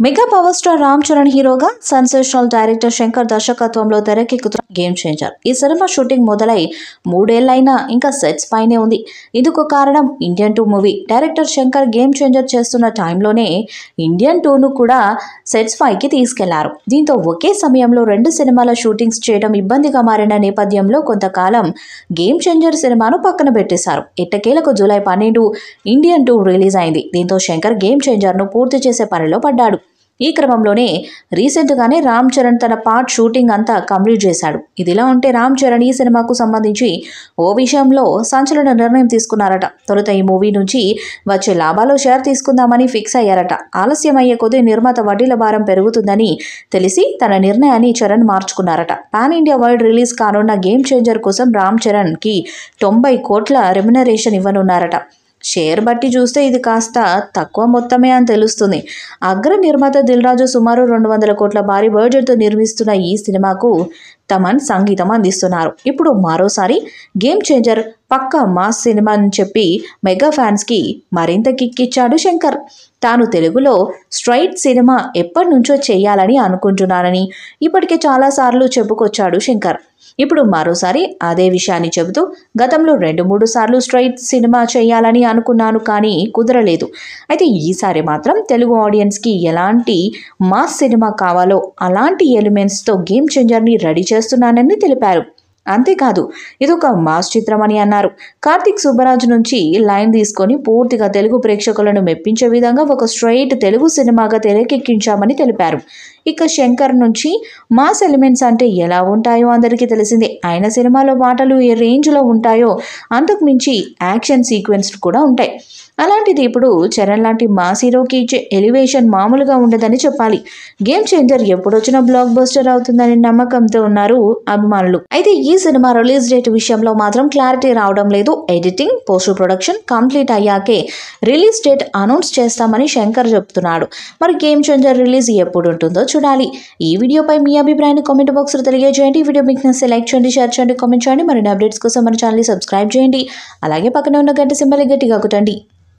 Mega power star Ram Charan హీరోగా sensational director Shankar దర్శకత్వంలో తెరకెక్కుతున్న గేమ్ చేంజర్. ఈ సినిమా షూటింగ్ మొదలై 3 ఏళ్లైనా ఇంకా సెట్స్ పైనే ఉంది. ఇందుకు కారణం Indian 2 movie. Director Shankar game changer చేస్తున్న టైంలోనే ఇండియన్ 2ను కూడా సెట్స్ పైకి తీసుకెళ్లారు. దీంతో ఒకే సమయంలో 2 సినిమాల షూటింగ్స్ చేయడం ఇబ్బందిగా మారిన నేపథ్యంలో కొంతకాలం గేమ్ చేంజర్ సినిమాను పక్కన పెట్టేశారు. ఎట్టకేలకు జూలై 12 ఇండియన్ 2 రిలీజ్ అయింది. దీంతో శంకర్ గేమ్ చేంజర్ను పూర్తి చేసే పనిలో పడ్డాడు. ఈ క్రమంలోనే రీసెంట్గానే రామ్ చరణ్ తన పార్ట్ షూటింగ్ అంతా కంప్లీట్ చేశాడు. ఇదిలా ఉంటే రామ్ చరణ్ ఈ సినిమాకు సంబంధించి ఓ విషయంలో సంచలన నిర్ణయం తీసుకున్నారట. తొలుత ఈ మూవీ నుంచి వచ్చే లాభాలు షేర్ తీసుకుందామని ఫిక్స్ అయ్యారట. ఆలస్యం అయ్యే కొద్దీ నిర్మాత వడ్డీల భారం పెరుగుతుందని తెలిసి తన నిర్ణయాన్ని చరణ్ మార్చుకున్నారట. పాన్ ఇండియా వరల్డ్ రిలీజ్ కానున్న గేమ్ చేంజర్ కోసం రామ్ చరణ్కి 90 కోట్ల రెమ్యునరేషన్ ఇవ్వనున్నారట. షేర్ బట్టి చూస్తే ఇది కాస్త తక్కువ మొత్తమే అని తెలుస్తుంది. అగ్ర నిర్మాత దిల్ రాజు సుమారు 200 కోట్ల భారీ బడ్జెట్తో నిర్మిస్తున్న ఈ సినిమాకు తమన్ సంగీతం అందిస్తున్నారు. ఇప్పుడు మరోసారి గేమ్ చేంజర్ పక్కా మాస్ సినిమా అని చెప్పి మెగా ఫ్యాన్స్కి మరింత కిక్కిచ్చాడు శంకర్. తాను తెలుగులో స్ట్రైట్ సినిమా ఎప్పటి నుంచో చేయాలని అనుకుంటున్నానని ఇప్పటికే చాలాసార్లు చెప్పుకొచ్చాడు శంకర్. ఇప్పుడు మరోసారి అదే విషయాన్ని చెబుతూ గతంలో 2-3 సార్లు స్ట్రైట్ సినిమా చేయాలని అనుకున్నాను కానీ కుదరలేదు. అయితే ఈసారి మాత్రం తెలుగు ఆడియన్స్కి ఎలాంటి మాస్ సినిమా కావాలో అలాంటి ఎలిమెంట్స్తో గేమ్ చేంజర్ని రెడీ చేస్తున్నానని తెలిపారు. అంతేకాదు ఇదొక మాస్ చిత్రం అని అన్నారు. కార్తిక్ సుబ్బరాజు నుంచి లైన్ తీసుకొని పూర్తిగా తెలుగు ప్రేక్షకులను మెప్పించే విధంగా ఒక స్ట్రైట్ తెలుగు సినిమాగా తెరకెక్కించామని తెలిపారు. ఇక శంకర్ నుంచి మాస్ ఎలిమెంట్స్ అంటే ఎలా ఉంటాయో అందరికీ తెలిసిందే. ఆయన సినిమాలో పాటలు ఏ రేంజ్లో ఉంటాయో అంతకు మించి యాక్షన్ సీక్వెన్స్ కూడా ఉంటాయి. అలాంటిది ఇప్పుడు చరణ్ లాంటి మాస్ హీరోకి ఇచ్చే ఎలివేషన్ మామూలుగా ఉండదని చెప్పాలి. గేమ్ చేంజర్ ఎప్పుడొచ్చినా బ్లాక్ బస్టర్ అవుతుందని నమ్మకంతో ఉన్నారు అభిమానులు. అయితే ఈ సినిమా రిలీజ్ డేట్ విషయంలో మాత్రం క్లారిటీ రావడం లేదు. ఎడిటింగ్, పోస్ట్ ప్రొడక్షన్ కంప్లీట్ అయ్యాకే రిలీజ్ డేట్ అనౌన్స్ చేస్తామని శంకర్ చెప్తున్నాడు. మరి గేమ్ చేంజర్ రిలీజ్ ఎప్పుడు ఉంటుందో చూడాలి. ఈ వీడియోపై మీ అభిప్రాయాన్ని కామెంట్ బాక్స్లో తెలియజేయండి. ఈ వీడియో మీకు నచ్చితే లైక్ చేయండి, షేర్ చేయండి, కామెంట్ చేయండి. మరిన్ని అప్డేట్స్ కోసం మన ఛానల్ని సబ్స్క్రైబ్ చేయండి. అలాగే పక్కనే ఉన్న గంట సింబల్ గట్టిగా కొట్టండి.